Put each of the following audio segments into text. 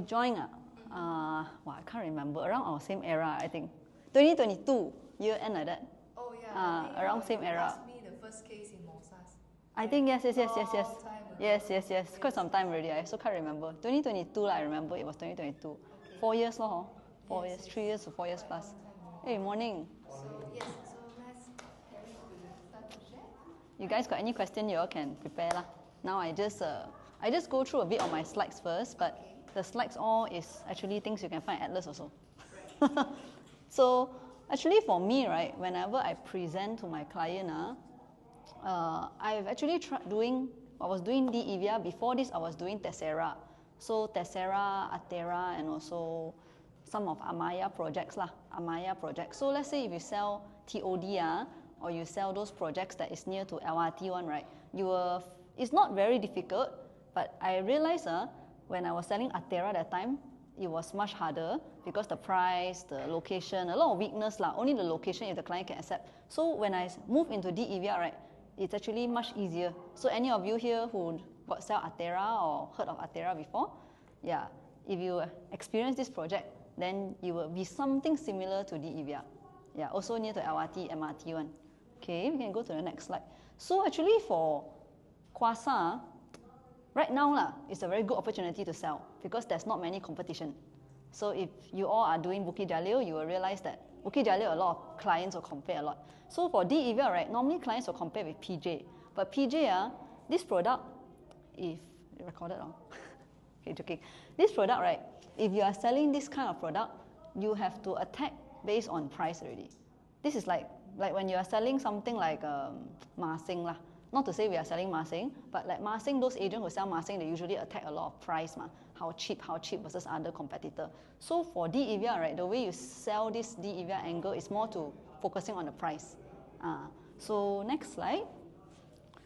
joined, I can't remember, around our same era, I think. 2022, year end like that. Oh yeah, around same era. Asked me the first case in Mosas. I think yes. Yes. Quite some time already. I also can't remember. 2022, I remember it was 2022. Okay. 4 years, lor. 4 years, 3 years or 4 years plus. Hey, morning. So yes, so let's carry to start to share. You guys got any question? You all can prepare lah. Now I just go through a bit of my slides first, but the slides all is actually things you can find at Atlas also. Right. So actually for me, right, whenever I present to my client, I've actually I was doing DEVIA. Before this, I was doing Tessera. So Tessera, Atera, and also some of Amaya projects lah. Amaya projects. So let's say if you sell TOD, or you sell those projects that is near to LRT one, right? It's not very difficult, but I realized when I was selling Atera that time, it was much harder because the price, the location, a lot of weakness lah. Only the location if the client can accept. So when I move into DEVIA, right, it's actually much easier. So any of you here who got sell Atera or heard of Atera before, yeah, if you experience this project, then you will be something similar to DEVIA. Yeah, also near to LRT, MRT one. Okay, we can go to the next slide. So actually for Kwasa, right now it's a very good opportunity to sell because there's not many competition. So if you all are doing Bukit Jalil, you will realize that Bukit Jalil, a lot of clients will compare a lot. So for DEVIA, right, normally clients will compare with PJ. But PJ, this product, if you recorded on, okay, joking. This product, right, if you are selling this kind of product, you have to attack based on price already. This is like when you are selling something like Masing lah. Not to say we are selling Masing, but like Masing, those agents who sell Masing, they usually attack a lot of price ma. How cheap versus other competitor. So for DEVIA, right, the way you sell this DEVIA angle is more to focusing on the price. So next slide.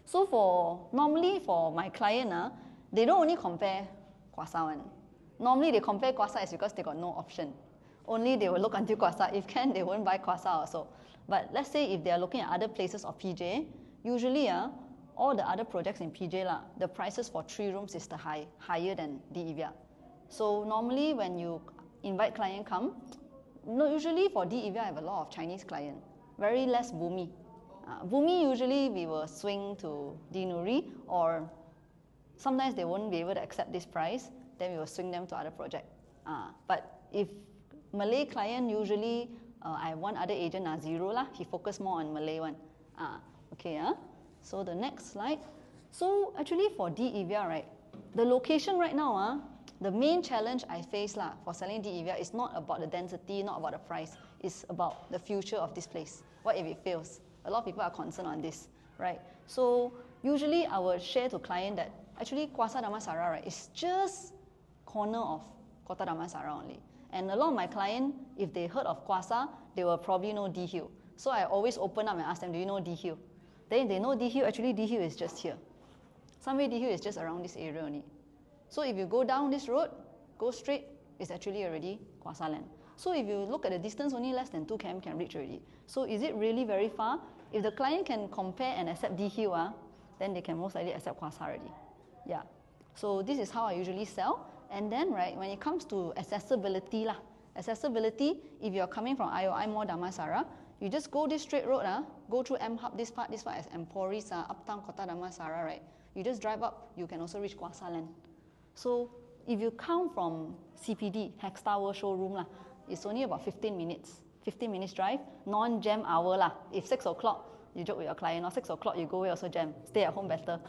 So normally for my client, they don't only compare Kwasa one. Normally they compare Kwasa is because they got no option. Only they will look until Kwasa. If can, they won't buy Kwasa also. But let's say if they are looking at other places of PJ, usually all the other projects in PJ, the prices for 3 rooms is higher than DEVIA. So normally when you invite client come, usually for DEVIA I have a lot of Chinese client, very less Bumi. Bumi usually we will swing to Dinuri, or sometimes they won't be able to accept this price, then we will swing them to other project. But if Malay client, usually I have one other agent, Zero lah, he focus more on Malay one. Okay, so the next slide. So actually for DEVIA, right, the location right now, the main challenge I face for selling DEVIA is not about the density, not about the price, it's about the future of this place. What if it fails? A lot of people are concerned on this, right? So usually I will share to client that actually Kwasa Damansara, right, is just corner of Kota Damansara only. And a lot of my client, if they heard of Kwasa, they will probably know D Hill. So I always open up and ask them, do you know D Hill? Then if they know D Hill, actually D Hill is just here. Somewhere D Hill is just around this area only. So if you go down this road, go straight, it's actually already Kwasa land. So if you look at the distance, only less than 2 km can reach already. So is it really very far? If the client can compare and accept D Hill, then they can most likely accept Kwasa already. Yeah. So this is how I usually sell. And then, right, when it comes to accessibility, accessibility, if you're coming from IOI Mall Damansara, you just go this straight road, go through M Hub, this part is Emporis, Uptown Kota Damansara, right? You just drive up, you can also reach Kwasa land. So if you count from CPD, Hexstar World Showroom, it's only about 15 minutes. 15 minutes drive, non-jam hour. If 6 o'clock, you joke with your client, or 6 o'clock you go away also jam, stay at home better.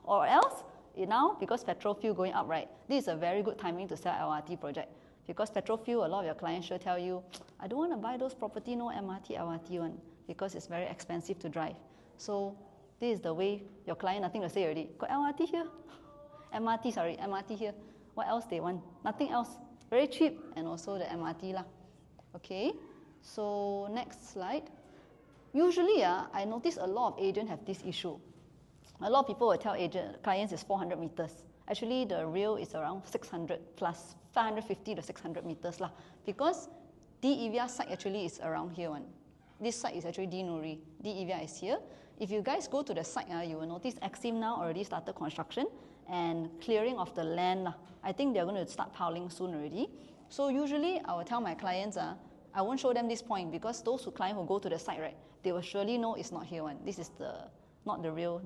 Or else, now, because petrol fuel going up, right, this is a very good timing to sell LRT project. Because petrol fuel, a lot of your clients sure tell you, I don't want to buy those property, no MRT, LRT one, because it's very expensive to drive. So this is the way your client, nothing to say already. Got LRT here? MRT here. What else they want? Nothing else. Very cheap, and also the MRT lah. Okay, so next slide. Usually, I notice a lot of agents have this issue. A lot of people will tell clients it's 400 meters. Actually, the real is around 600 plus 550 to 600 meters lah. Because DEVIA site actually is around here one. This site is actually Dinuri. DEVIA is here. If you guys go to the site, you will notice Exim now already started construction. and clearing of the land. I think they're going to start piling soon already. So usually I will tell my clients, I won't show them this point because those clients who go to the site, right, they will surely know it's not here one. This is not the real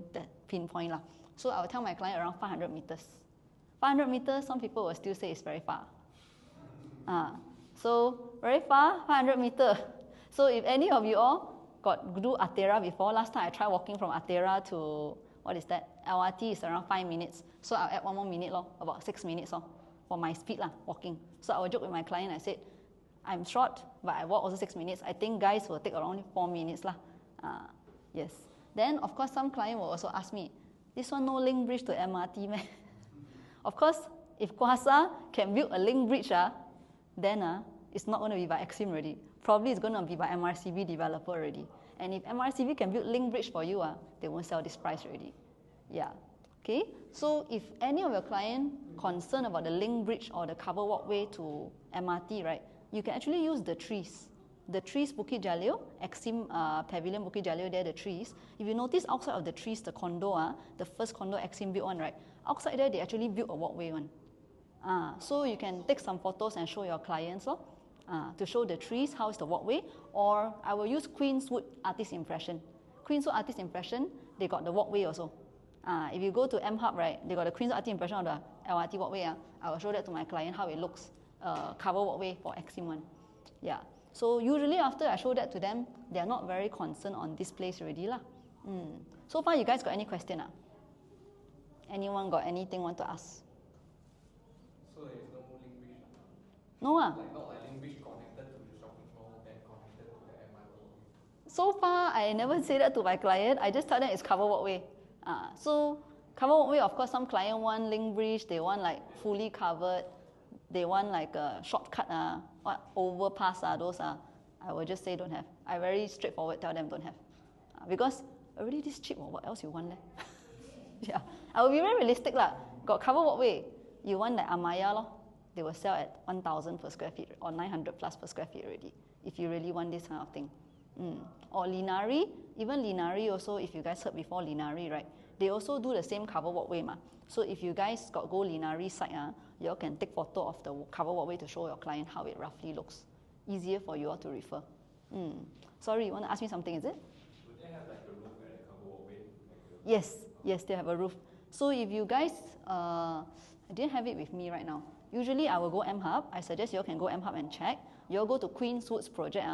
pinpoint. So I will tell my client around 500 meters. 500 meters, some people will still say it's very far. So very far, 500 meters. So if any of you all do Atera before, last time I tried walking from Atera to, what is that? LRT is around 5 minutes. So I'll add 1 more minute, about 6 minutes for my speed walking. So I will joke with my client, I said, I'm short, but I walk also 6 minutes. I think guys will take around 4 minutes. Yes. Then, of course, some client will also ask me, this one no link bridge to MRT, man. Of course, if Kwasa can build a link bridge, then it's not going to be by Exim already. Probably it's going to be by MRCB developer already. And if MRCB can build link bridge for you, they won't sell this price already. Yeah. Okay. So if any of your client concerned about the link bridge or the cover walkway to MRT, right, you can actually use the trees. The trees, Bukit Jalil, Exim Pavilion Bukit Jalil, there the trees. If you notice outside of the trees, the condo, the first condo Exim built one, right? Outside there, they actually built a walkway one. So you can take some photos and show your clients to show the trees, how is the walkway. Or I will use Queenswood Artist Impression. Queenswood Artist Impression, they got the walkway also. If you go to M Hub, right, they got the Queenswood Artist Impression of the LRT walkway. I will show that to my client how it looks, cover walkway for Exim one. Yeah. So usually after I show that to them, they are not very concerned on this place already. So far, you guys got any question? Anyone got anything want to ask? So there is no link bridge? No. Like not like link bridge connected to the shopping mall and connected to the MRT? So far, I never say that to my client. I just tell them it's cover walkway. So cover walkway, of course, some client want link bridge. They want like fully covered. They want like a shortcut, overpass, those I will just say don't have. I very straightforward tell them don't have. Because already this cheap, what else you want? Yeah, I will be very realistic. Got cover walkway, you want like Amaya, they will sell at 1,000 per square feet or 900 plus per square feet already, if you really want this kind of thing. Or Linari, even Linari also, if you guys heard before Linari, right? They also do the same cover walkway. So if you guys got go Linari site, you all can take photo of the cover walkway to show your client how it roughly looks. Easier for you all to refer. Sorry, you want to ask me something, is it? Would they have like a roof at the cover walkway? Yes, they have a roof. So if you guys, I didn't have it with me right now. Usually I will go M Hub. I suggest you all can go M Hub and check. You all go to Queenswood's project.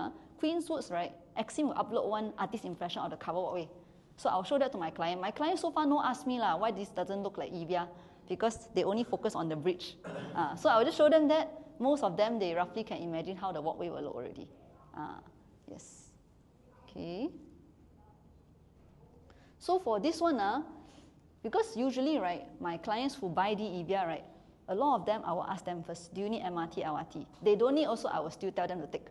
Queenswood's, right, Exim will upload one artist impression of the cover walkway. So I'll show that to my client. My client so far no ask me why this doesn't look like Evia, because they only focus on the bridge. So I'll just show them that. Most of them, they roughly can imagine how the walkway will look already. Yes. Okay. So for this one, because usually, right, my clients who buy the Evia, right, a lot of them, I will ask them first, do you need MRT, LRT? They don't need also, I will still tell them to take.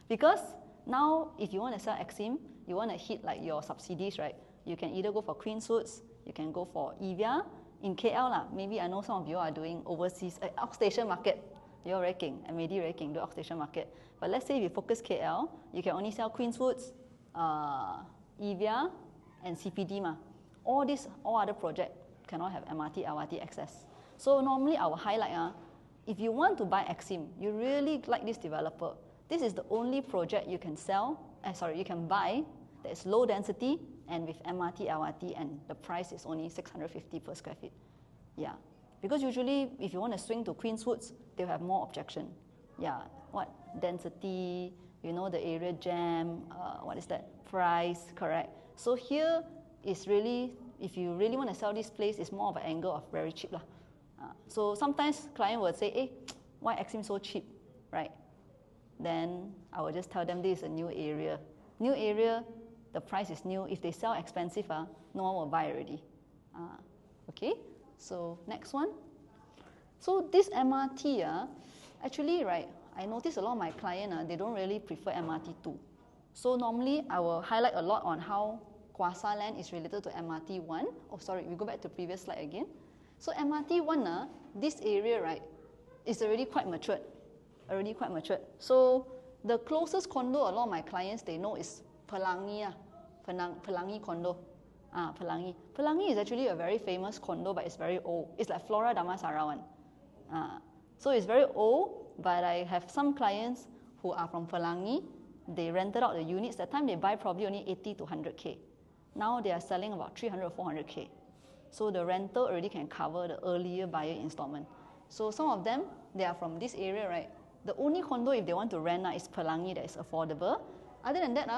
Because now, if you want to sell Exim, you want to hit like your subsidies, right? You can either go for Queenswoods, you can go for Evia. In KL, maybe I know some of you are doing overseas, outstation market. You're ranking, MAD ranking, do outstation market. But let's say if you focus KL, you can only sell Queenswoods, Evia, and CPD. All other projects cannot have MRT, LRT access. So normally I will highlight, if you want to buy Exim, you really like this developer, this is the only project you can you can buy that is low density and with MRT, LRT, and the price is only 650 per square feet. Yeah, because usually if you want to swing to Queenswoods, they'll have more objection. Yeah, what density, the area jam, what is that, price, correct. So here is really, if you really want to sell this place, it's more of an angle of very cheap. So sometimes client will say, hey, why Exim so cheap, right? Then I will just tell them this is a new area. New area, the price is new. If they sell expensive, no one will buy already. Okay, so next one. So this MRT, actually, right, I notice a lot of my clients, they don't really prefer MRT 2. So normally I will highlight a lot on how Kwasa land is related to MRT 1. Oh, sorry, we go back to previous slide again. So MRT 1, this area, right, is already quite matured. So the closest condo a lot of my clients, they know is Pelangi condo. Pelangi. Pelangi is actually a very famous condo, but it's very old. It's like Flora Damansara one. So it's very old, but I have some clients who are from Pelangi. They rented out the units. That time they buy probably only 80 to 100K. Now they are selling about 300 or 400K. So the rental already can cover the earlier buyer installment. So some of them, they are from this area, right? The only condo if they want to rent is Pelangi that is affordable. Other than that,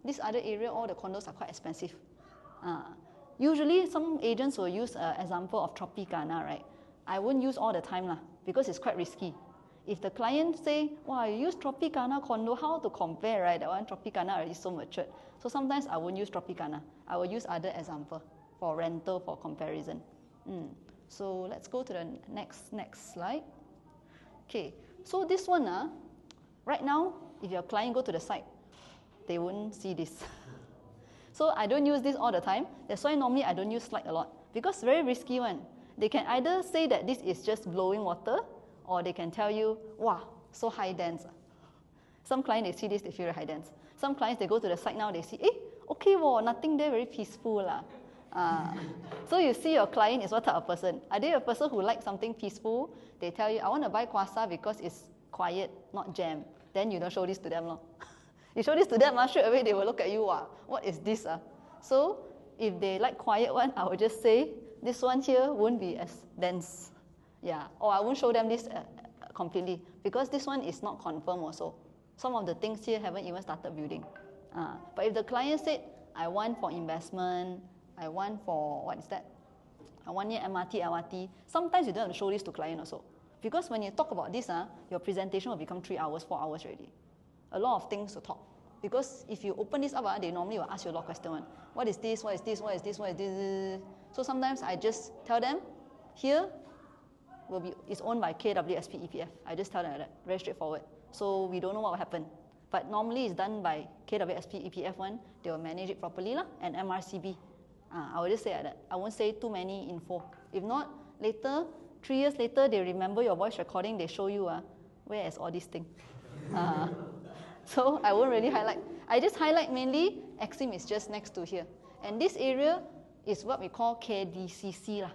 this other area, all the condos are quite expensive. Usually some agents will use an example of Tropicana, right? I won't use all the time because it's quite risky. If the client say, wow, you use Tropicana condo, how to compare, right? That one Tropicana already so matured. So sometimes I won't use Tropicana. I will use other example for rental for comparison. So let's go to the next slide. Okay, so this one, right now, if your client go to the site, they won't see this. So I don't use this all the time. That's why normally I don't use slide a lot because very risky one. They can either say that this is just blowing water, or they can tell you, wow, so high dense. Some clients, they see this, they feel high dense. Some clients, they go to the site now, they see, okay, wow, nothing there, very peaceful. So you see your client is what type of person? Are they a person who likes something peaceful? They tell you, I want to buy Kwasa because it's quiet, not jam. Then you don't show this to them. You show this to them, straight away they will look at you, what is this? So if they like quiet one, I will just say, this one here won't be as dense. Or I won't show them this completely because this one is not confirmed also. Some of the things here haven't even started building. But if the client said, I want for investment, I want for, what is that? I want near MRT, LRT. Sometimes you don't have to show this to client also. Because when you talk about this, your presentation will become 3 hours, 4 hours already. A lot of things to talk. Because if you open this up, they normally will ask you a lot of questions. What is this? What is this? What is this? What is this? So sometimes I just tell them, here it's owned by KWSP EPF. I just tell them like that, very straightforward. So we don't know what will happen. But normally it's done by KWSP EPF one. They will manage it properly and MRCB. I will just say like that. I won't say too many info. If not, later, 3 years later, they remember your voice recording. They show you where is all this thing. So I won't really highlight. I just highlight mainly Exim is just next to here. And this area is what we call KDCC.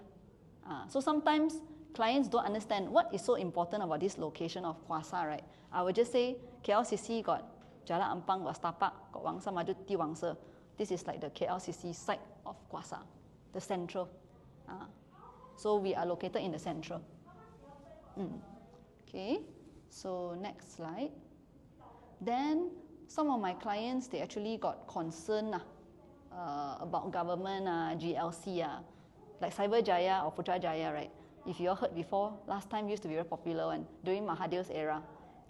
So sometimes clients don't understand what is so important about this location of Kwasa, right? I will just say KLCC got Jalan Ampang, got Stapak, got Wangsa Maju, Ti Wangsa. This is like the KLCC site of Kwasa, the central. So we are located in the central. Okay, so next slide. Then some of my clients, they actually got concern about government, GLC, like Cyberjaya or Putrajaya, right? If you all heard before, last time used to be very popular one, during Mahathir's era.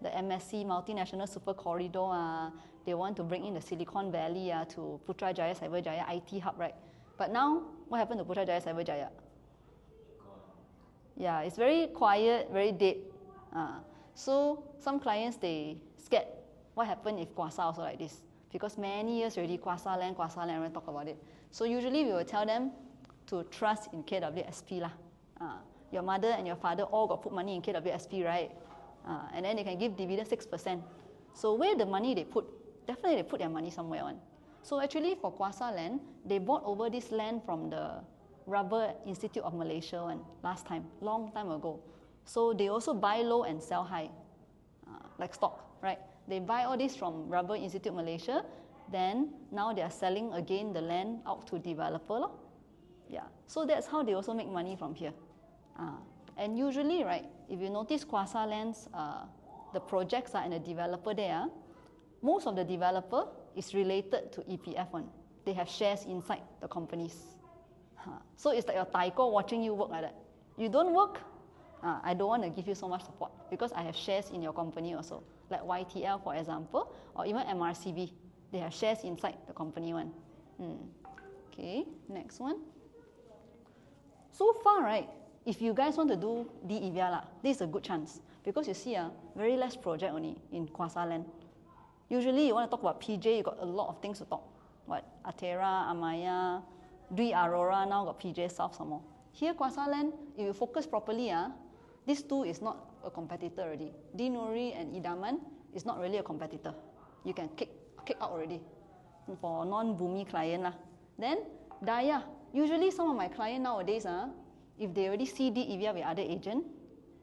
The MSC, Multinational Super Corridor, they want to bring in the Silicon Valley to Putrajaya, Cyberjaya, IT hub, right? But now, what happened to Putrajaya, Cyberjaya? Yeah, it's very quiet, very dead. So some clients, they scared. What happened if Kwasa also like this? Because many years already, Kwasa land, everyone talk about it. So usually we will tell them to trust in KWSP. Your mother and your father all got put money in KWSP, right? And then they can give dividend 6%. So where the money they put, definitely they put their money somewhere on. So actually for Kwasa land, they bought over this land from the Rubber Institute of Malaysia one last time, long time ago. So they also buy low and sell high, like stock, right? They buy all this from Rubber Institute Malaysia, then now they are selling again the land out to developer. So that's how they also make money from here. And usually, right, if you notice Kwasa lands, the projects are in a developer there, most of the developer is related to EPF one. They have shares inside the companies. So it's like your taiko watching you work like that. You don't work, I don't want to give you so much support because I have shares in your company also. Like YTL, for example, or even MRCB. They have shares inside the company one. Okay, next one. So far, right, if you guys want to do DEVIA, this is a good chance. Because you see, very less project only in Kwasa land. Usually you want to talk about PJ, you got a lot of things to talk. What? Atera, Amaya, Dwi Aurora, now got PJ South some more. Here, Kwasa land, if you focus properly, these two is not a competitor already. Dinuri and Idaman is not really a competitor. You can kick out already for non-Bumi client. Then Daya. Usually some of my clients nowadays, if they already see the EVR with other agent,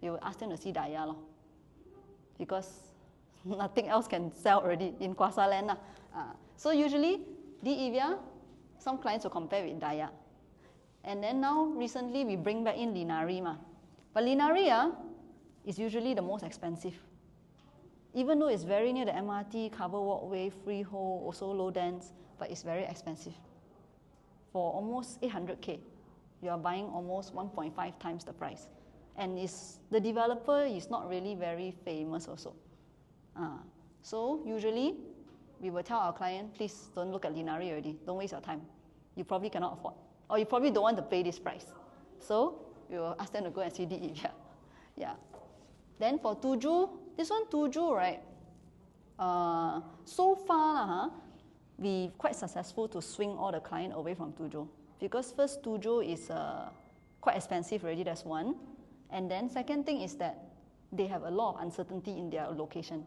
they will ask them to see Daya lor. Because nothing else can sell already in Kwasa land. So usually the EVR, some clients will compare with Daya. And then now recently we bring back in Linari. But Linari is usually the most expensive. Even though it's very near the MRT, cover walkway, freehold, also low dense, but it's very expensive. For almost 800K, you are buying almost 1.5 times the price. And the developer is not really very famous also. So usually, we will tell our client, please don't look at Linari already. Don't waste your time. You probably cannot afford. Or you probably don't want to pay this price. So we will ask them to go and see the yeah. Then for Tuju, this one Tuju, right? So far, we quite successful to swing all the client away from Tuju. Because first, Tuju is quite expensive already, that's one. And then second thing is that they have a lot of uncertainty in their location.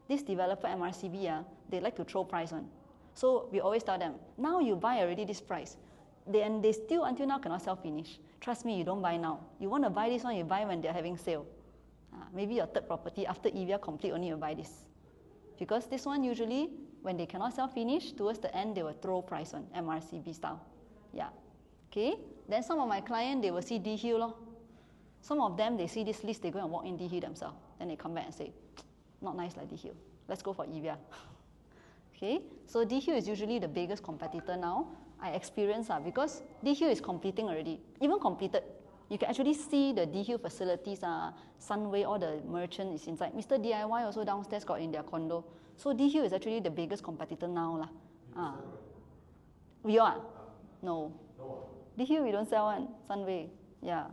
This developer, MRCB, they like to throw price on. So we always tell them, now you buy already this price. And they still, until now, cannot sell finish. Trust me, you don't buy now. You want to buy this one, you buy when they're having sale. Maybe your third property, after EVR complete, only you buy this. Because this one usually, when they cannot sell finish, towards the end, they will throw price on, MRCB style. Yeah. Okay. Then some of my clients, they will see D-Hill lor. Some of them, they see this list, they go and walk in D-Hill themselves. Then they come back and say, not nice like D-Hill. Let's go for EVR. Okay. So D-Hill is usually the biggest competitor now. I experience because D-Hill is completing already. Even completed. You can actually see the D-Hill facilities, Sunway, all the merchant is inside. Mr. DIY also downstairs got in their condo. So D-Hill is actually the biggest competitor now. We are? No. D-Hill we don't sell one, Sunway. Yeah.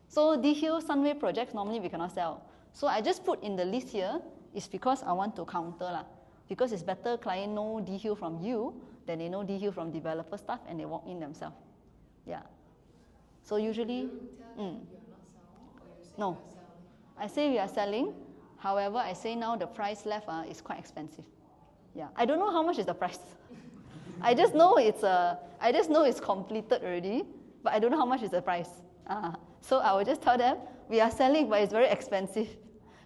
So D-Hill, Sunway projects, normally we cannot sell. So I just put in the list here, is because I want to counter. Because it's better client know D-Hill from you than they know D-Hill from developer stuff and they walk in themselves. Yeah. So usually, no, I say we are selling. However, I say now the price left is quite expensive. Yeah, I don't know how much is the price. I just know it's completed already, but I don't know how much is the price. So I will just tell them we are selling, but it's very expensive.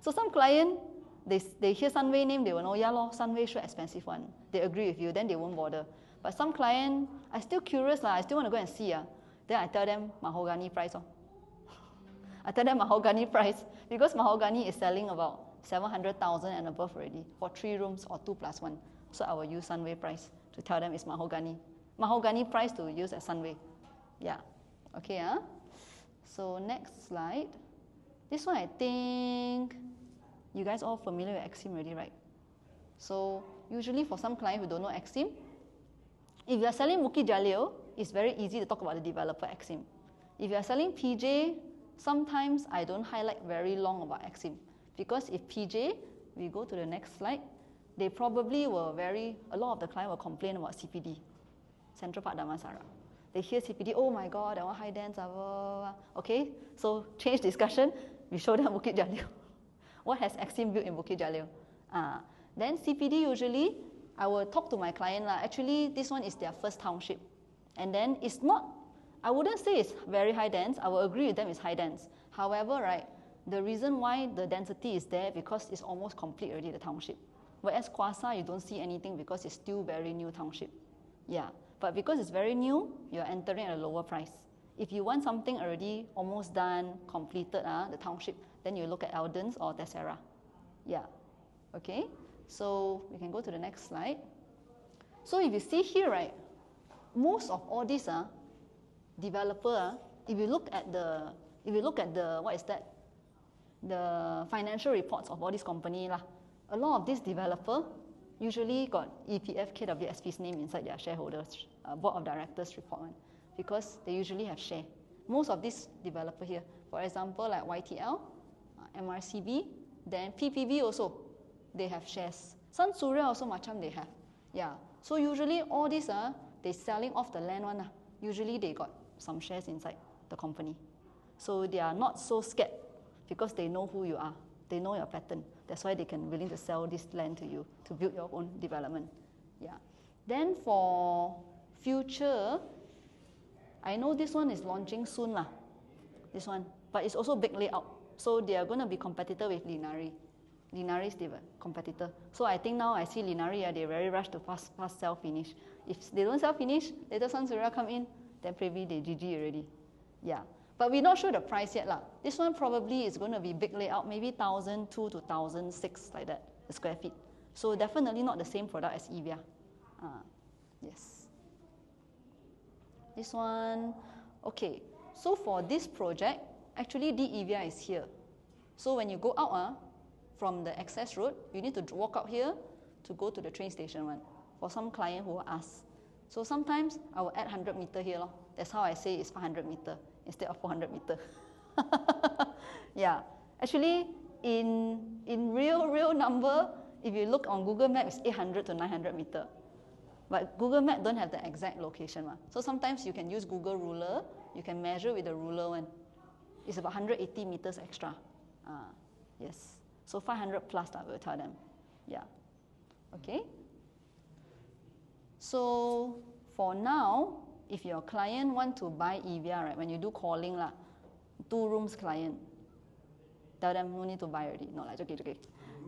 So some client they hear Sunway name, they will know, yeah lor, Sunway sure expensive one. They agree with you, then they won't bother. But some client, I still curious I still want to go and see. Then I tell them mahogany price. I tell them mahogany price because mahogany is selling about 700,000 and above already for 3 rooms or 2+1. So I will use Sunway price to tell them it's mahogany. Mahogany price to use as Sunway. Yeah. Okay. So next slide. This one I think you guys all familiar with Exim already, right? So usually for some clients who don't know Exim, if you are selling Bukit Jalil, it's very easy to talk about the developer Exim. If you are selling PJ, sometimes I don't highlight very long about Exim. Because if PJ, we go to the next slide, they probably were a lot of the clients will complain about CPD, Central Park Damansara. They hear CPD, oh my God, I want high dense, okay, so change discussion, we show them Bukit Jalil. What has Exim built in Bukit Jalil? Then CPD usually, I will talk to my client, actually this one is their first township. And then it's not, I wouldn't say it's very high dense, I will agree with them it's high dense. However, right, the reason why the density is there because it's almost complete already, the township. Whereas Kwasa, you don't see anything because it's still very new township. Yeah, but because it's very new, you're entering at a lower price. If you want something already almost done, completed, the township, then you look at Eldens or Tessera. Yeah, okay. So we can go to the next slide. So if you see here, right, most of all these developer, if you look at the what is that? The financial reports of all these companies, a lot of these developer usually got EPF, KWSP's name inside their shareholders, board of directors report one, because they usually have share. Most of these developer here, for example, like YTL, MRCB, then PPB also, they have shares. Sun Surya also macam they have. Yeah. So usually all these they selling off the land one. Usually they got some shares inside the company. So they are not so scared because they know who you are. They know your pattern. That's why they can willing to sell this land to you to build your own development. Yeah. Then for future, I know this one is launching soon lah, this one, but it's also big layout. So they are going to be competitor with Linari. Linari is the competitor. So I think now I see Linari, they very rush to fast sell finish. If they don't sell finish, later Sansera come in, then probably they GG already. Yeah. But we're not sure the price yet lah. This one probably is going to be big layout, maybe 1,002 to 1,006 like that, the square feet. So definitely not the same product as Evia. Yes. This one, okay. So for this project, actually Evia is here. So when you go out from the access road, you need to walk out here to go to the train station one. For some client who will ask. So sometimes I will add 100 meter here. That's how I say it's 500 meter instead of 400 meter. Yeah. Actually, in real number, if you look on Google Maps, it's 800 to 900 meter. But Google Maps don't have the exact location. So sometimes you can use Google ruler. You can measure with the ruler one. It's about 180 meters extra. Yes. So 500 plus, I will tell them. Yeah. Okay. So for now, if your client want to buy Evia, right, when you do calling, 2 rooms client, tell them no need to buy already. No, it's okay.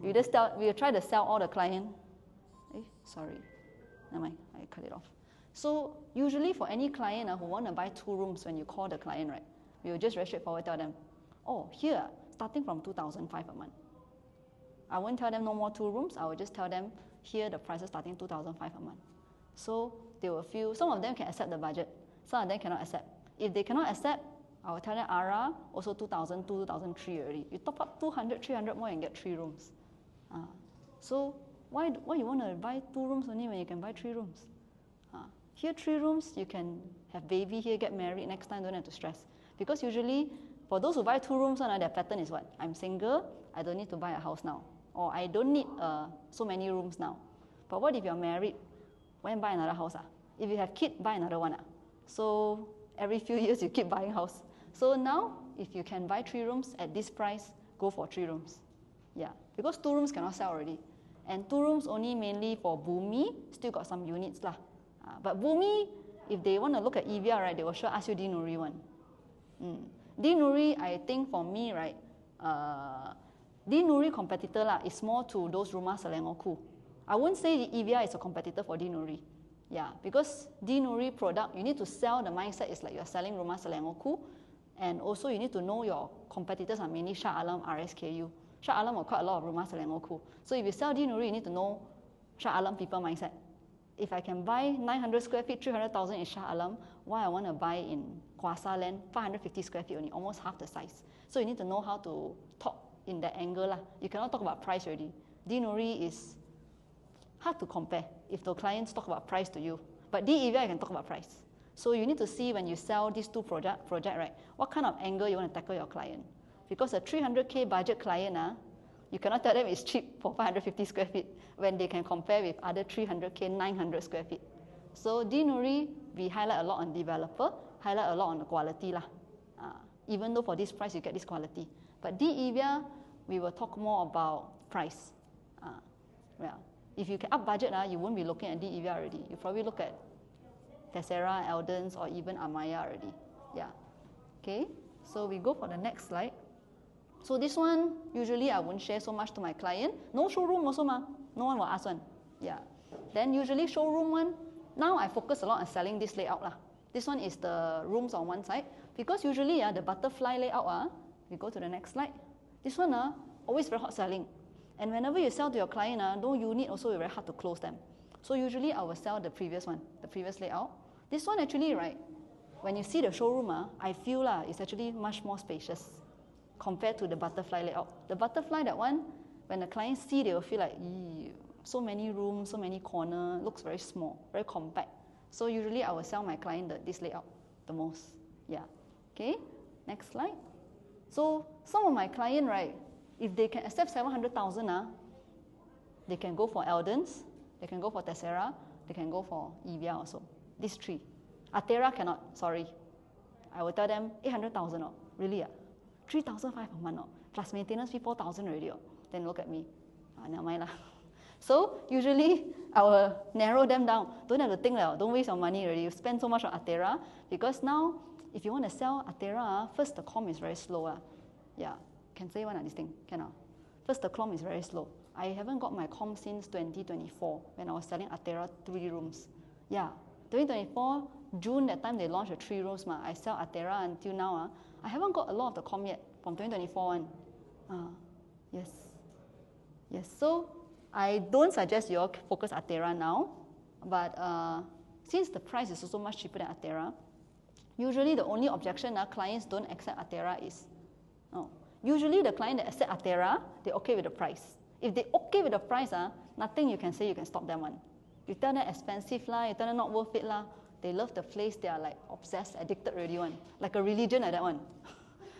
We just we try to sell all the client. Sorry. Never mind, I cut it off. So usually for any client who want to buy 2 rooms, when you call the client, right, we will just very straightforward tell them, oh, here, starting from 2,500 a month. I won't tell them no more 2 rooms. I will just tell them here the prices starting 2,500 a month. So they will feel, some of them can accept the budget, some of them cannot accept. If they cannot accept, I will tell them ARA, also 2,000, 2,003 already. You top up 200, 300 more and get 3 rooms. So why you want to buy 2 rooms only when you can buy 3 rooms? Here 3 rooms, you can have baby here, get married, next time don't have to stress. Because usually, for those who buy 2 rooms, their pattern is what? I'm single, I don't need to buy a house now. Or I don't need so many rooms now. But what if you're married? When buy another house? If you have kid, buy another one. So every few years you keep buying house. So now, if you can buy 3 rooms at this price, go for 3 rooms. Yeah, because 2 rooms cannot sell already. And 2 rooms only mainly for Bumi, still got some units lah. But Bumi, if they want to look at Evia, right, they will sure ask you Dinuri one. Dinuri, I think for me, right, Dinuri competitor is more to those Rumah Selangorku. I won't say the Evia is a competitor for Dinuri. Yeah, because Dinuri product, you need to sell, the mindset is like you're selling Rumah Selangorku, and also you need to know your competitors are mainly Shah Alam, RSKU. Shah Alam are quite a lot of Rumah Selangorku. So if you sell Dinuri, you need to know Shah Alam people mindset. If I can buy 900 square feet, 300,000 in Shah Alam, why I want to buy in Kuasa land, 550 square feet only, almost half the size. So you need to know how to talk in that angle lah. You cannot talk about price already. Dinuri is hard to compare if the clients talk about price to you. But Evia, I can talk about price. So you need to see when you sell these 2 project, right, what kind of angle you want to tackle your client. Because a 300K budget client, you cannot tell them it's cheap for 550 square feet when they can compare with other 300K, 900 square feet. So Dinuri, we highlight a lot on developer, highlight a lot on the quality lah. Even though for this price you get this quality. But Evia, we will talk more about price. Well, if you can up budget, you won't be looking at Evia already. You probably look at Tessera, Eldens, or even Amaya already. Yeah. Okay. So we go for the next slide. So this one, usually I won't share so much to my client. No showroom also no one will ask one. Yeah. Then usually showroom one, now I focus a lot on selling this layout lah. This one is the rooms on one side. Because usually the butterfly layout, we go to the next slide. This one always very hot selling. And whenever you sell to your client, no unit also very hard to close them. So usually I will sell the previous one, the previous layout. This one actually, right, when you see the showroom, I feel it's actually much more spacious compared to the butterfly layout. The butterfly, that one, when the clients see, they will feel like, so many rooms, so many corners, looks very small, very compact. So usually I will sell my client this layout the most. Yeah. Okay, next slide. So some of my client, right, if they can accept 700,000, they can go for Eldens, they can go for Tessera, they can go for Evia also. These 3. Atera cannot, sorry. I will tell them 800,000. Really? 3,500 a month. Plus maintenance fee 4,000 already. Then look at me. Never mind lah. So usually I will narrow them down. Don't have to think, don't waste your money already. You spend so much on Atera because now if you want to sell Atera, first the comm is very slow. Yeah, can say one this thing, cannot. First the comm is very slow. I haven't got my comm since 2024 when I was selling Atera 3 rooms. Yeah, 2024, June, that time they launched the 3 rooms. I sell Atera until now. I haven't got a lot of the comm yet from 2024 one. Yes. Yes, so I don't suggest you all focus Atera now, but since the price is also much cheaper than Atera, usually the only objection clients don't accept Atera is, usually the client that accept Atera, they're okay with the price. If they're okay with the price, nothing you can say you can stop them on. You tell them expensive lah, you tell them not worth it lah, they love the place, they are like obsessed, addicted already one, like a religion like that one.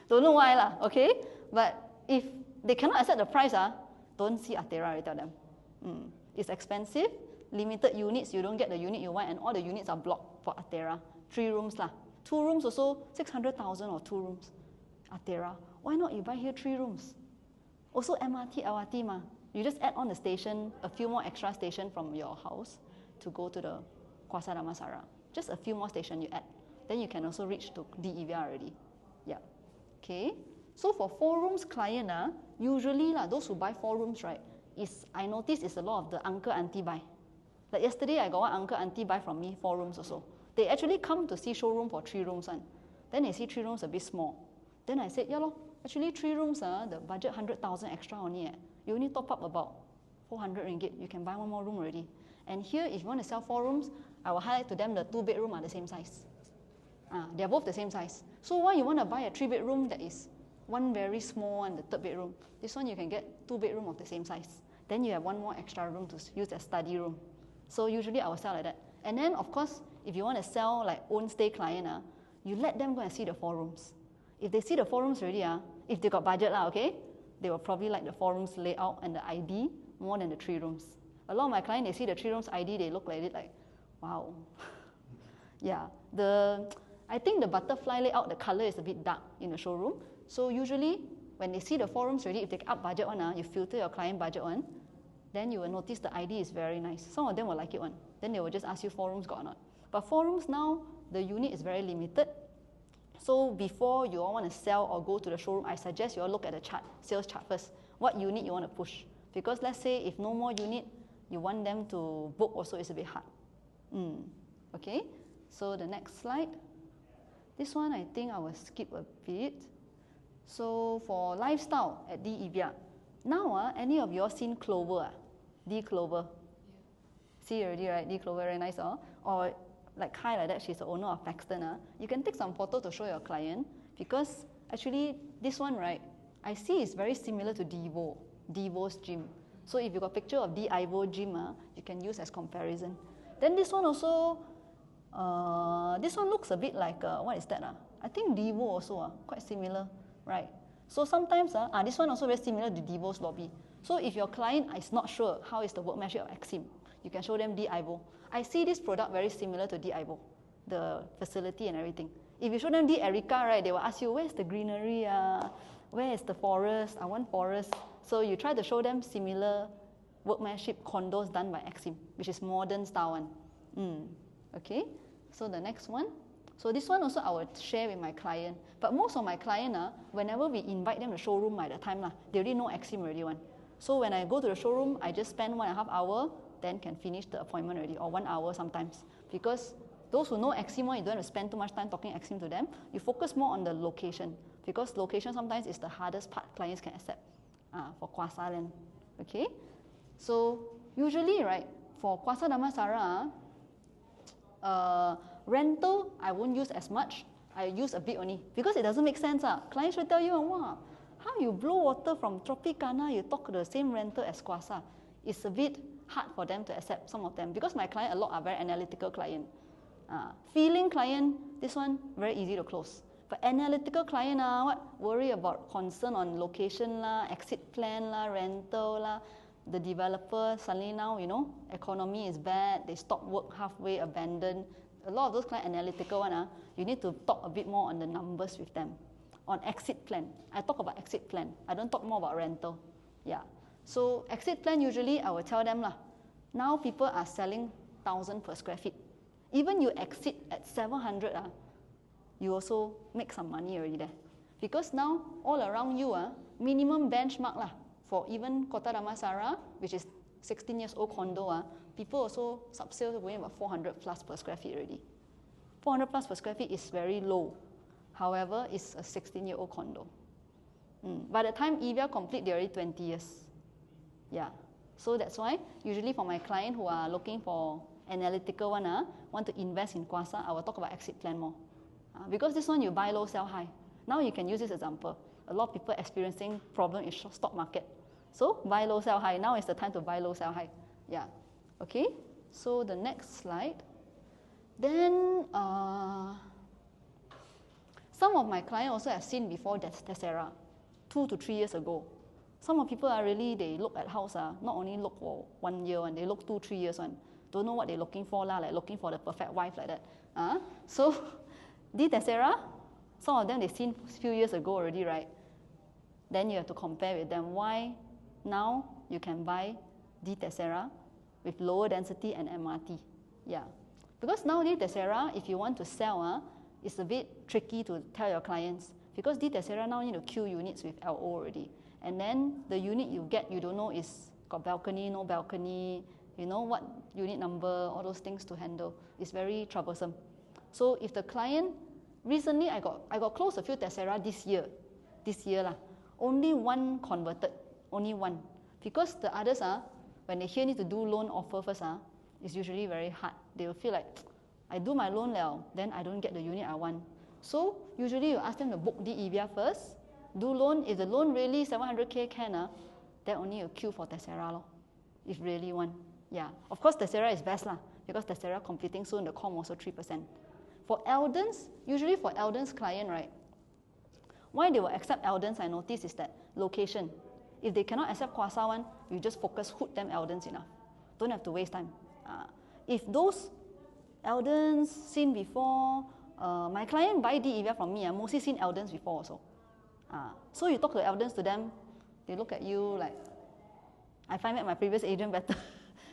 Don't know why lah, okay? But if they cannot accept the price, don't see Atera, I tell them. It's expensive, limited units, you don't get the unit you want, and all the units are blocked for Atera. 3 rooms lah. 2 rooms also 600,000 or 2 rooms. Atera. Why not you buy here 3 rooms? Also MRT, LRT ma. You just add on the station, a few more extra station from your house to go to the Kuasa Damansara. Just a few more station you add. Then you can also reach to DEVIA already. Yeah. Okay. So for 4 rooms client, usually those who buy 4 rooms, right, I notice is a lot of the uncle auntie buy. Like yesterday, I got one uncle auntie buy from me 4 rooms also. They actually come to see showroom for 3 rooms one. Then they see 3 rooms a bit small. Then I said, actually 3 rooms, the budget 100,000 extra only. You only top up about 400 ringgit. You can buy 1 more room already. And here, if you want to sell 4 rooms, I will highlight to them the 2-bedroom are the same size. They are both the same size. So why you want to buy a 3-bedroom that is one very small one, the 3rd bedroom? This one you can get 2-bedroom of the same size. Then you have 1 more extra room to use as study room. So usually I will sell like that. And then of course, if you want to sell like own stay client, you let them go and see the 4 rooms. If they see the 4 rooms already, if they got budget okay, they will probably like the 4 rooms layout and the ID more than the 3 rooms. A lot of my clients, they see the 3 rooms ID, they look like it like, wow. Yeah, I think the butterfly layout, the color is a bit dark in the showroom. So usually, when they see the 4 rooms already, if they up budget one, you filter your client budget one, then you will notice the ID is very nice. Some of them will like it one. Then they will just ask you 4 rooms got or not. But 4 rooms now, the unit is very limited. So before you all want to sell or go to the showroom, I suggest you all look at the chart, sales chart first. What unit you want to push? Because let's say if no more unit, you want them to book also is a bit hard. Okay, so the next slide. This one I think I will skip a bit. So for lifestyle at DEVIA, now any of you all seen Clover? D Clover. Yeah. See already, right? D Clover, very nice. Or like Kai like that, she's the owner of Paxton. You can take some photo to show your client because actually this one, right, I see is very similar to Devo's gym. So if you got picture of Ivo gym, you can use as comparison. Then this one also, this one looks a bit like, what is that? I think Devo also, quite similar, right? So sometimes, this one also very similar to Devo's lobby. So if your client is not sure how is the workmanship of Exim, you can show them Ivo. I see this product very similar to Ivo, the facility and everything. If you show them Erica, right, they will ask you, where's the greenery? Where is the forest? I want forest. So you try to show them similar workmanship condos done by Exim, which is modern style one. Okay, so the next one. So this one also I will share with my client. But most of my client, whenever we invite them to showroom by the time, they already know Exim already one. So when I go to the showroom, I just spend 1.5 hours, then can finish the appointment already, or 1 hour sometimes. Because those who know Exim, you don't have to spend too much time talking Exim to them. You focus more on the location, because location sometimes is the hardest part clients can accept for Kuasa land. Okay? So usually, right, for Kuasa Damansara, rental, I won't use as much. I use a bit only because it doesn't make sense. Clients will tell you, wow, how you blow water from Tropicana, you talk the same rental as Kuasa. It's a bit hard for them to accept, some of them, because my client, a lot are very analytical client. Feeling client, this one, very easy to close. But analytical client, worry about concern on location, exit plan, rental, the developer, suddenly now, economy is bad, they stop work halfway, abandon. A lot of those client analytical one, you need to talk a bit more on the numbers with them. On exit plan, I talk about exit plan. I don't talk more about rental. Yeah. So exit plan usually I will tell them lah. Now people are selling 1,000 per square feet. Even you exit at 700, you also make some money already there. Because now all around you, minimum benchmark lah, for even Kota Damansara, which is 16 years old condo, people also sub-sales going about 400 plus per square feet already. 400 plus per square feet is very low. However, it's a 16-year-old condo. By the time EVR complete, they're already 20 years. Yeah. So that's why, usually for my client who are looking for analytical one, want to invest in Kwasa, I will talk about exit plan more. Because this one you buy low, sell high. Now you can use this example. A lot of people experiencing problem in stock market. So buy low, sell high. Now is the time to buy low, sell high. Yeah. Okay. So the next slide. Then some of my clients also have seen before Tessera, 2 to 3 years ago. Some of people are really, they look at house, not only look for 1 year and they look 2, 3 years one. Don't know what they're looking for, like looking for the perfect wife like that. So the Tessera, some of them they've seen a few years ago already, right? Then you have to compare with them. Why now you can buy the Tessera with lower density and MRT? Yeah. Because now the Tessera, if you want to sell, it's a bit tricky to tell your clients. Because the Tessera now need to queue units with LO already. And then the unit you get, you don't know is got balcony, no balcony, you know what unit number, all those things to handle. It's very troublesome. So if the client, recently I got close a few Tessera this year lah. Only one converted, only one. Because the others, when they here need to do loan offer first, it's usually very hard. They will feel like, I do my loan now, then I don't get the unit I want. So usually you ask them to book the EVR first, do loan. If the loan really 700K can, then only you queue for Tessera lor, if really want. Yeah, of course Tessera is best lah, because Tessera completing soon, the com also 3%. For Eldons, usually for Eldons client, right, why they will accept Eldons, I notice, is that location. If they cannot accept Kwasa one, you just focus hood them Eldons enough. Don't have to waste time. If those Eldons seen before, my client buy the EVR from me, mostly seen Eldons before also. So you talk to Eldons to them, they look at you like, I find that my previous agent better.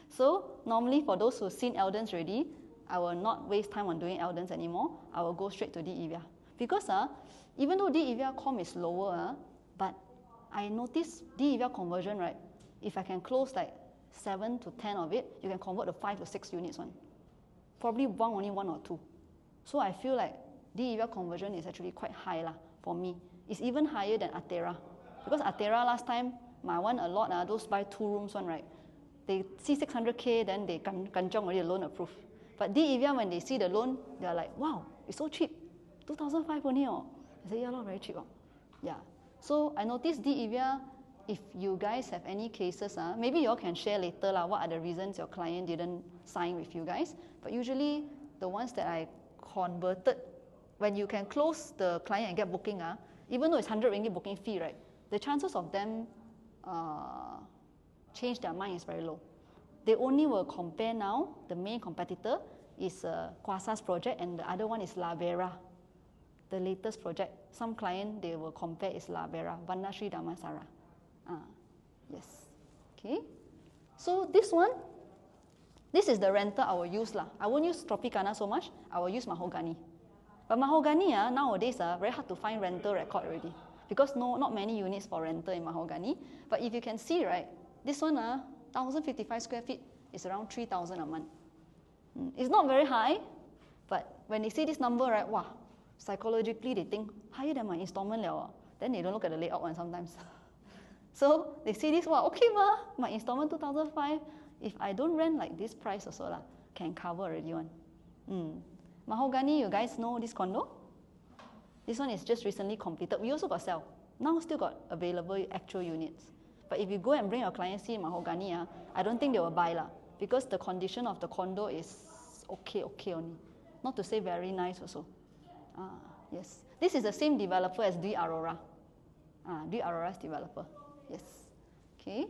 So normally for those who've seen Eldons already, I will not waste time on doing Eldons anymore. I will go straight to the EVR. Because even though the EVR com is lower, but I notice the EVR conversion, right? If I can close like 7 to 10 of it, you can convert to 5 to 6 units one. Probably only 1 or 2. So I feel like the EVR conversion is actually quite high lah for me. It's even higher than Atera. Because Atera last time, my one a lot, those buy 2 rooms one, right? They see 600K, then they kanchong already loan approved. But the EVR, when they see the loan, they're like, wow, it's so cheap. 2,500 only. I say, yeah, very cheap. Yeah. So I noticed the EVR, if you guys have any cases, maybe you all can share later what are the reasons your client didn't sign with you guys. But usually the ones that I converted, when you can close the client and get booking, even though it's 100 ringgit booking fee, right, the chances of them change their mind is very low. They only will compare now, the main competitor is Kwasa's project and the other one is La Vera, the latest project. Some client they will compare is La Vera, Bandar Sri Damansara. Yes. Okay. So this one, this is the rental I will use lah. I won't use Tropicana so much. I will use Mahogany. But Mahogany nowadays very hard to find rental record already because not many units for rental in Mahogany. But if you can see, right, this one 1,055 square feet is around 3,000 a month. It's not very high, but when they see this number, right, wow, psychologically they think higher than my installment liao. Then they don't look at the layout one sometimes. So they see this, wow, okay my installment 2,500. If I don't rent like this price also lah, can cover already one. Mahogany, you guys know this condo? This one is just recently completed. We also got sell. Now still got available actual units. But if you go and bring your clients see Mahogany, I don't think they will buy lah, because the condition of the condo is okay only. Not to say very nice also. Yes. This is the same developer as Dwi Aurora. Dwi Aurora's developer. Yes. Okay.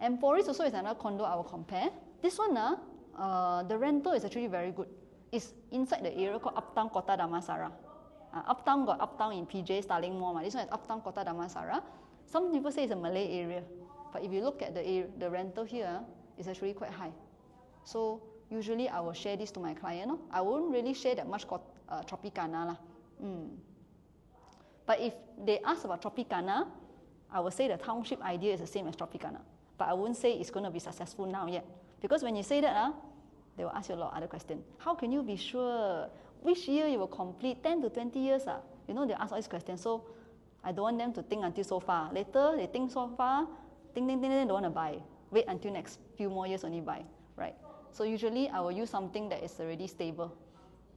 Emporis also is another condo I will compare. This one, the rental is actually very good. It's inside the area called Uptown Kota Damansara. Uptown got Uptown in PJ, Starling Mall. This one is Uptown Kota Damansara. Some people say it's a Malay area. But if you look at the rental here, it's actually quite high. So usually I will share this to my client. No? I won't really share that much Tropicana. But if they ask about Tropicana, I will say the township idea is the same as Tropicana. But I won't say it's going to be successful now yet. Because when you say that, they will ask you a lot of other questions. How can you be sure? Which year you will complete? 10 to 20 years? You know, they ask all these questions. So I don't want them to think until so far. Later, they think so far, think, don't want to buy. Wait until next few more years only buy, right? So usually I will use something that is already stable.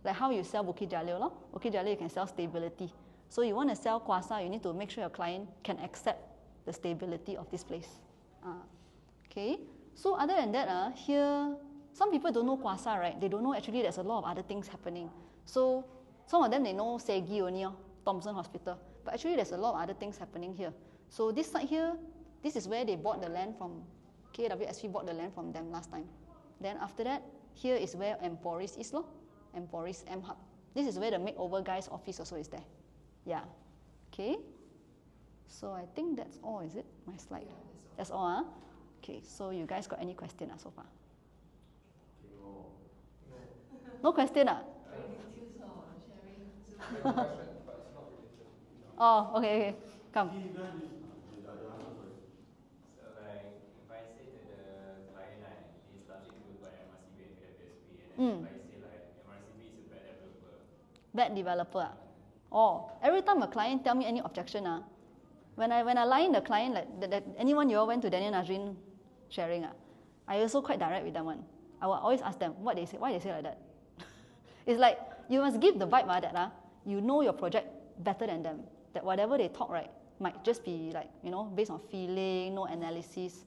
Like how you sell Bukit Jalil. Bukit Jalil, you can sell stability. So you want to sell Kwasa, you need to make sure your client can accept the stability of this place. Okay. So other than that, here, some people don't know Kwasa, right? They don't know actually there's a lot of other things happening. So some of them, they know Segi only, Thomson Hospital. But actually there's a lot of other things happening here. So this side here, this is where they bought the land from, KWSP bought the land from them last time. Then after that, here is where Emporis is, Emporis, M-Hub. This is where the makeover guy's office also is there. Yeah. Okay. So I think that's all, is it? My slide. Yeah, that's all. Okay, so you guys got any question so far? No question? Oh, okay. Come. So like, if I say to the client, this township built by MRCB and KWSP, and then if I say like, MRCB is a bad developer. Bad developer? Oh, every time a client tell me any objection, when I line the client, like that anyone you all went to Daniel Nazrin sharing, I also quite direct with them one. I will always ask them what they say, why they say like that. It's like you must give the vibe that you know your project better than them. That whatever they talk, right, might just be like, based on feeling, no analysis.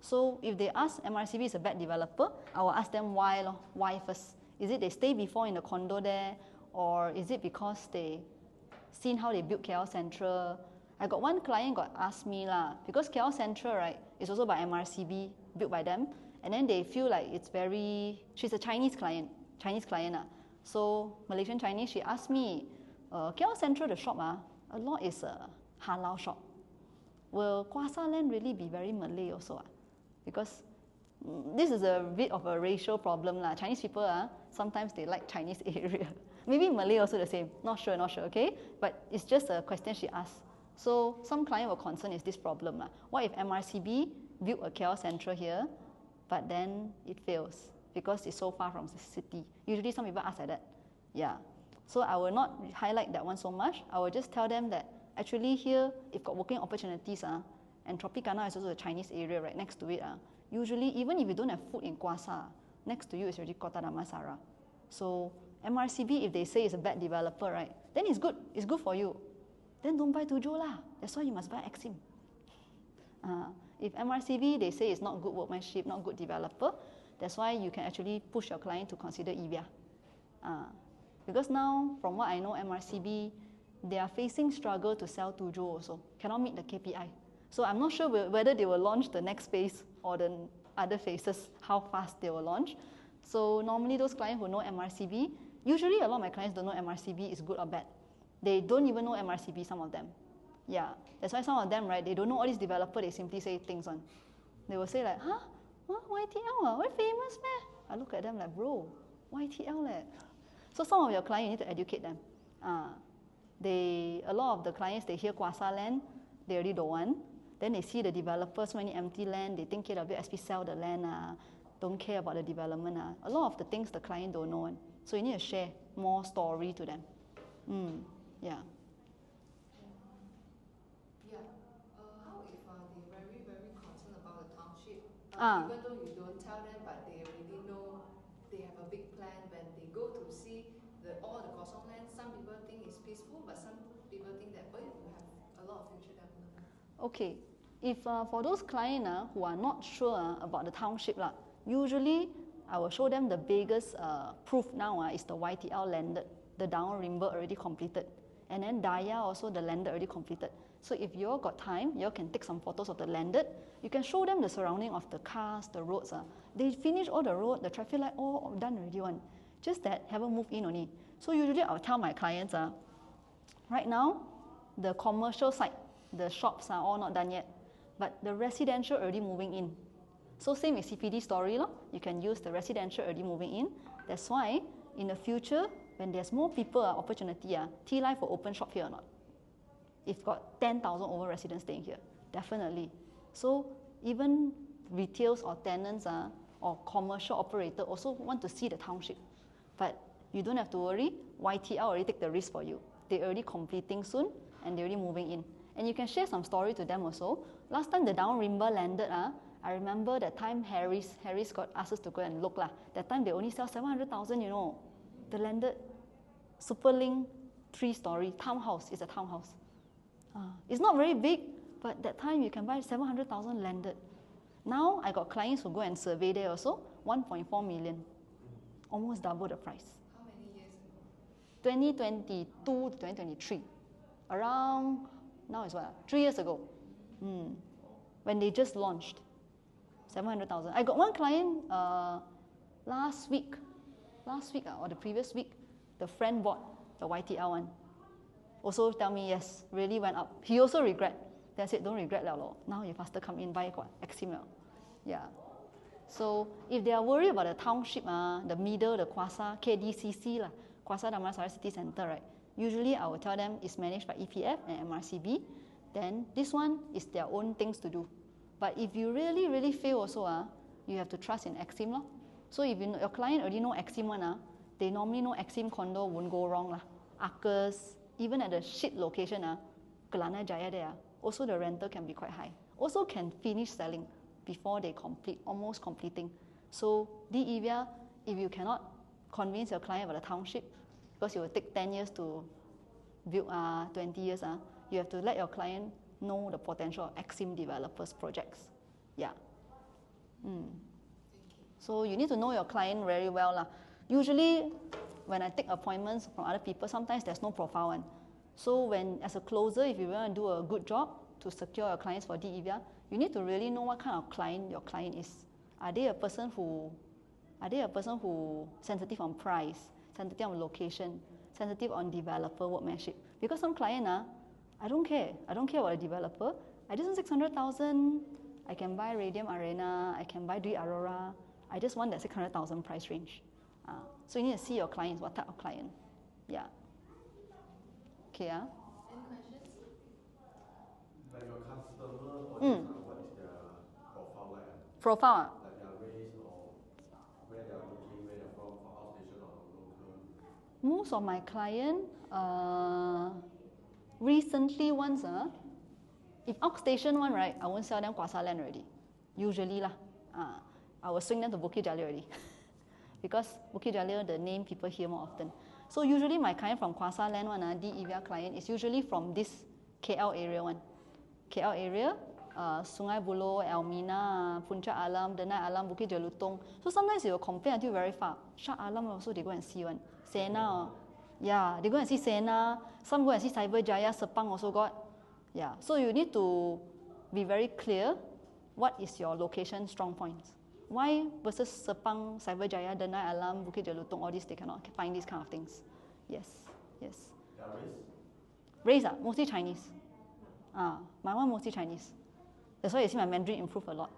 So if they ask MRCB is a bad developer, I will ask them why. Why first? Is it they stay before in the condo there? Or is it because they seen how they built KL Central? I got one client got asked me because KL Central, right, is also by MRCB, built by them, and then they feel like it's very, she's a Chinese client. So Malaysian Chinese, she asked me, KL Central, the shop, a lot is a halal shop. Will Kwasa land really be very Malay also? Because this is a bit of a racial problem. Chinese people, sometimes they like Chinese area. Maybe Malay also the same. Not sure, okay? But it's just a question she asked. So some client were concerned is this problem. What if MRCB built a KL Central here, but then it fails because it's so far from the city? Usually some people ask like that. Yeah. So I will not highlight that one so much. I will just tell them that actually here, if got working opportunities, and Tropicana is also a Chinese area right next to it. Usually, even if you don't have food in Kwasa, next to you is already Kota Damansara. So MRCB, if they say it's a bad developer, right, then it's good. It's good for you. Then don't buy Tujuh lah. That's why you must buy Exim. If MRCB, they say it's not good workmanship, not good developer, that's why you can actually push your client to consider EVIA. Because now, from what I know, MRCB, they are facing struggle to sell Tujuh also. Cannot meet the KPI. So I'm not sure whether they will launch the next phase or the other phases, how fast they will launch. So normally those clients who know MRCB, usually a lot of my clients don't know MRCB is good or bad. They don't even know MRCB, some of them. Yeah, that's why some of them, right, they don't know all these developers, they simply say things on. They will say like, YTL, very famous, man. I look at them like, bro, YTL. So some of your clients, you need to educate them. A lot of the clients, they hear Kwasa land, they already don't want. Then they see the developers, so many empty land, they think KWSP sell the land, don't care about the development. A lot of the things the client don't know. So you need to share more story to them. Yeah. How if they're very, very concerned about the township? Even though you don't tell them, but they already know they have a big plan. When they go to see all the Kosong land, some people think it's peaceful, but some people think that we have a lot of future development. Okay. If for those clients who are not sure about the township, usually I will show them the biggest proof now is the YTL landed, the down Rimba already completed. And then Daya also, the landed already completed. So if you all got time, you all can take some photos of the landed. You can show them the surrounding of the cars, the roads. They finish all the road, the traffic light, all done already one. Just that haven't moved in only. So usually I'll tell my clients, right now, the commercial side, the shops are all not done yet. but the residential already moving in. So same with CPD story, you can use the residential already moving in. That's why in the future, when there's more people, opportunity, T-Life will open shop here or not? If got 10,000 over residents staying here, definitely. So even retails or tenants or commercial operator also want to see the township. But you don't have to worry, YTL already take the risk for you. They're already completing soon and they're already moving in. And you can share some story to them also. Last time the Downrimber landed, I remember that time Charis got asked us to go and look. That time they only sell 700,000, you know. The landed Superlink 3-story townhouse. It's a townhouse. It's not very big, but that time you can buy 700,000 landed. Now I got clients who go and survey there also, 1.4 million. Almost double the price. How many years ago? 2022 to 2023. Around, now is what? 3 years ago. When they just launched. 700,000. I got one client last week or the previous week, the friend bought the YTL one. Also tell me, yes, really went up. He also regret. Then I said, don't regret lah. Now you faster come in, buy actionable. Yeah. So if they are worried about the township, the middle, the Kwasa, KDCC, Kwasa Damansara City Centre, right? Usually I will tell them it's managed by EPF and MRCB. Then this one is their own things to do. But if you really, really fail also, you have to trust in Exim. So if your client already know Exim one, they normally know Exim condo won't go wrong. Arcus, even at the shit location, Kelana Jaya there, also the rental can be quite high. Also can finish selling before they complete, almost completing. So DEVIA, if you cannot convince your client about the township, because it will take 10 years to build 20 years, you have to let your client know the potential of Exim developers projects. Yeah. So you need to know your client very well. Usually, when I take appointments from other people, sometimes there's no profile one. So when, as a closer, if you want to do a good job to secure your clients for DEVIA, you need to really know what kind of client your client is. Are they a person who sensitive on price, sensitive on location, sensitive on developer workmanship? Because some client, I don't care about the developer. I just want 600,000. I can buy Radium Arena. I can buy Dui Aurora. I just want that 600,000 price range. So you need to see your clients, what type of client. Yeah. Okay. Any questions? Like your customer, what is their profile like? Profile. Like their race or where they are looking, where they're from, outstation or local? Most of my client, recently ones, if outstation one, right, I won't sell them Kwasa land already. Usually I will swing them to Bukit Jalil already. Because Bukit Jalil, the name people hear more often. So usually my client from Kwasa land one, DEVIA client, is usually from this KL area one. KL area, Sungai Buloh, Elmina, Puncak Alam, Denai Alam, Bukit Jelutong. So sometimes they will complain until very far. Shah Alam also they go and see one. Sena, yeah, they go and see Sena. Some go and see Cyber Jaya, Sepang also got. Yeah, so you need to be very clear what is your location strong points. Why versus Sepang, Cyber Jaya, Denai Alam, Bukit Jelutong, all these they cannot find these kind of things. Yes. Their Race race? mostly Chinese. My one mostly Chinese. That's why you see my Mandarin improve a lot.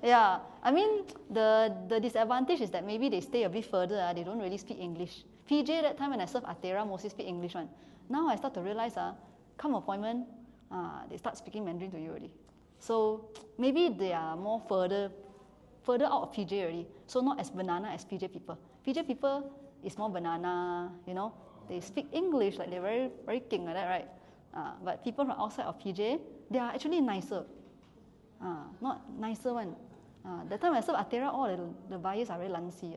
Yeah, I mean the disadvantage is that maybe they stay a bit further, they don't really speak English. PJ that time when I served Atera mostly speak English one. Now I start to realize, come appointment, they start speaking Mandarin to you already. So maybe they are more further out of PJ already. So not as banana as PJ people. PJ people is more banana, you know. They speak English like they're very, very king like that, right? But people from outside of PJ, they are actually nicer. Not nicer one. That time I served Atera, all the buyers are very lancy.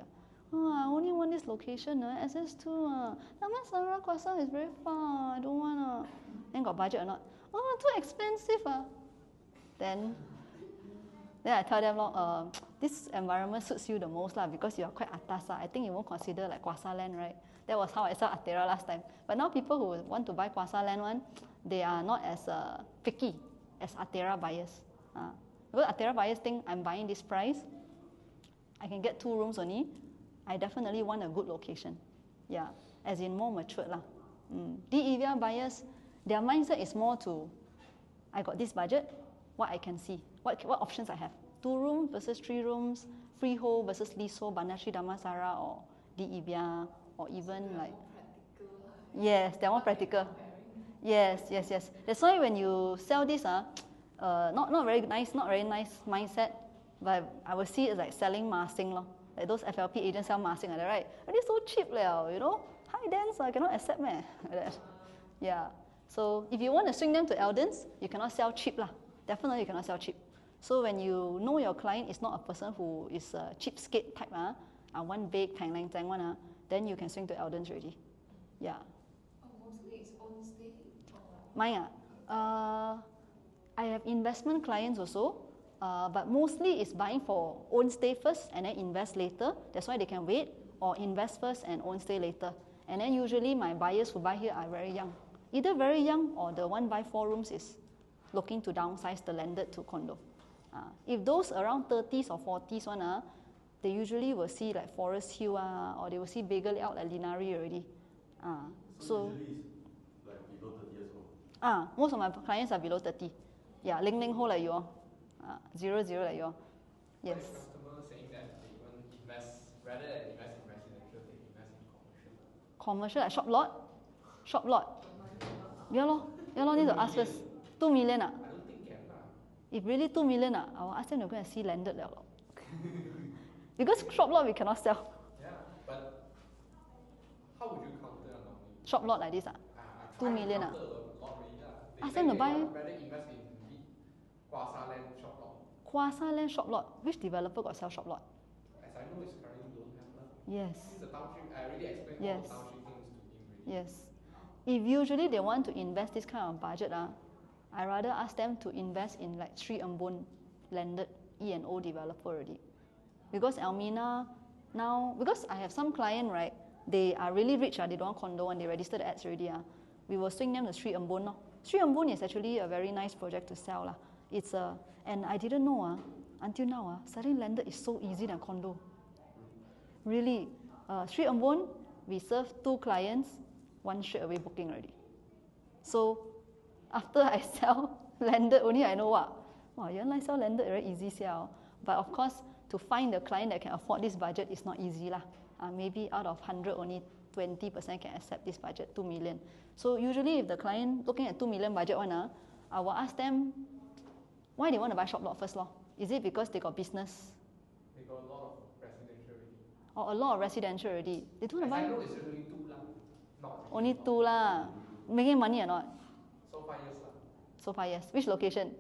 I only want this location, SS2. Damansara Kwasa is very far, I don't want. Then got budget or not? Too expensive. Then I tell them, this environment suits you the most because you are quite atas. I think you won't consider like Kwasa land, right? That was how I saw Atera last time. But now people who want to buy Kwasa land one, they are not as picky as Atera buyers. Because Atera buyers think I'm buying this price, I can get 2 rooms only. I definitely want a good location. Yeah, as in more matured. DEVIA buyers, their mindset is more to I got this budget, what I can see, what options I have. 2 rooms versus 3 rooms, freehold versus leasehold, Banashri Dhammasara or Diibia, or even They are like, more practical. yes, they're more What you're practical. comparing. Yes. That's why when you sell this, not very nice mindset, but I will see it as like selling marsing lor. Like those FLP agents sell marsing like that, right? And it's so cheap liao, you know? High dense, I cannot accept meh. Like that. Yeah. So if you want to swing them to Eldens, you cannot sell cheap lah. Definitely you cannot sell cheap. So when you know your client is not a person who is a cheapskate type, one big tang lang tang one, then you can swing to Eldens already. Yeah. Oh, mostly it's own stay or what? Mine I have investment clients also, but mostly it's buying for own stay first and then invest later. That's why they can wait, or invest first and own stay later. And then usually my buyers who buy here are very young. Either very young or the one buy 4 rooms is looking to downsize the landed to condo. If those around 30s or 40s one, they usually will see like Forest Hill or they will see bigger layout like Linari already. So usually it's like below 30 years old. Most of my clients are below 30. Yeah, 00 ho like you all. 00 like you all. Yes. What if customers saying that they want to invest, rather than invest in residential, they invest in commercial? Commercial like shop lot? Shop lot. Yeah lor, need to ask first. 2 million I don't think can lah. If really 2 million I will ask them to go and see landed liao lor. Because shop lot we cannot sell. Yeah, but how would you counter normally? Shop lot like this I 2 tried to million counter a lot already lah. They Ask say them to they buy. want rather invest in Kwasa land shop lot. Kwasa land shop lot. Which developer got sell shop lot? As I know, it's currently don't have lah. Yes. This is the township. I already explained all Yes. the township things to him already. Yes. If usually they want to invest this kind of budget, I rather ask them to invest in like Sri Ambon landed E&O developer already. Because Almina now, because I have some client, right, they are really rich, they don't want condo and they register the ads already. We will swing them to Sri Ambon. No? Sri Ambon is actually a very nice project to sell. It's and I didn't know until now, selling landed is so easy than condo. Really. Sri Ambon, we serve 2 clients, 1 straight away booking already. So after I sell landed, only I know wow, you like sell landed very easy sell. But of course, to find the client that can afford this budget is not easy lah. Maybe out of 100, only 20% can accept this budget, 2 million. So usually if the client looking at 2 million budget one, I will ask them why they want to buy shop lot first. Is it because they got business? They got a lot of residential already. Or a lot of residential already? They don't want to As I buy know, it's usually 2 lah. Not really only lot. 2 lah. Making money or not? So 5 years lah. So 5 years. Which location?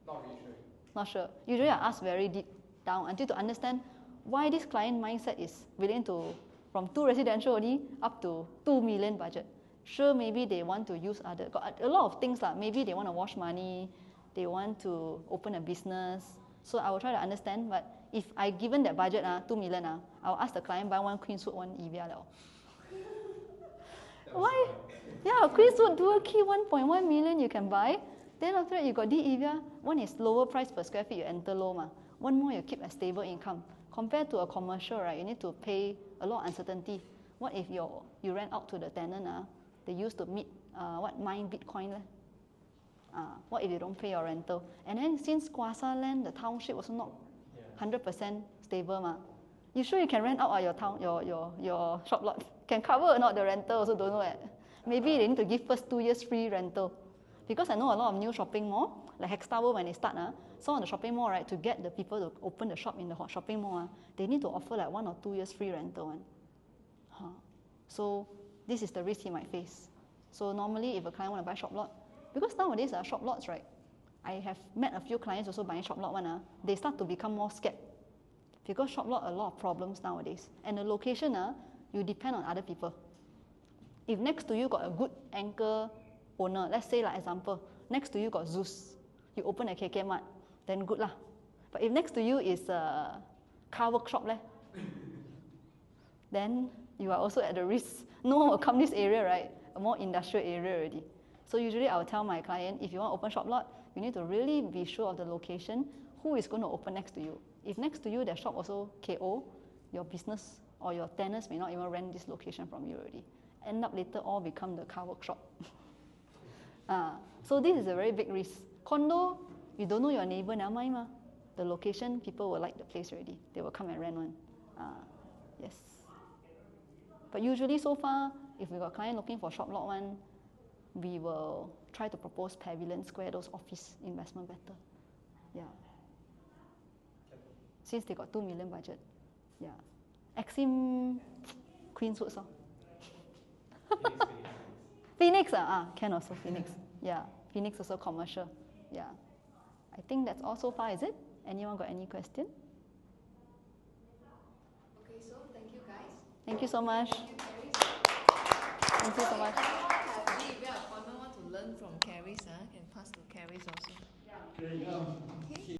Not really sure. Not sure. Usually I ask very deep down until to understand why this client mindset is willing to, from 2 residential only up to 2 million budget. Sure, maybe they want to use got a lot of things lah. Maybe they want to wash money, they want to open a business. So I will try to understand, but if I given that budget 2 million, I will ask the client buy 1 queen suite, 1 EVA liao. Why? Yeah, queen suite dual key 1.1 million you can buy. Then after that you got DEVIA, one is lower price per square feet, you enter low One more you keep a stable income. Compared to a commercial, right, you need to pay a lot of uncertainty. What if you rent out to the tenant, they used to mine Bitcoin what if they don't pay your rental? And then since Kwasa land, the township also not 100% stable You sure you can rent out your town, your shop lot? Can cover or not the rental also don't know. Maybe they need to give first 2 years free rental. Because I know a lot of new shopping mall, like Hextower when they start, some of the shopping mall, right, to get the people to open the shop in the shopping mall, they need to offer like 1 or 2 years free rental. So this is the risk he might face. So normally if a client want to buy shop lot, because nowadays shop lots, right, I have met a few clients also buying shop lot they start to become more scared. Because shop lot a lot of problems nowadays. And the location, you depend on other people. If next to you got a good anchor owner, let's say like example, next to you got Zeus, you open a KK Mart, then good lah. But if next to you is a car workshop then you are also at the risk. No one will come this area, right? A more industrial area already. So usually I will tell my client, if you want to open shop lot, you need to really be sure of the location, who is going to open next to you. If next to you their shop also KO, your business or your tenants may not even rent this location from you already. End up later all become the car workshop. So this is a very big risk. Condo, you don't know your neighbor, never mind ma. The location, people will like the place already. They will come and rent one. Yes. But usually so far, if we got client looking for shop lot one, we will try to propose Pavilion Square, those office investment better. Yeah. Since they got 2 million budget. Yeah. Exim Queenswood. Phoenix, can also Phoenix. Yeah. Phoenix also commercial. Yeah. I think that's all so far, is it? Anyone got any question? Okay, so thank you guys. Thank you so much. Thank you, Charis. Thank you so much. If anyone have any email appointment want to learn from Charis, can pass to Charis also. There you go. Okay.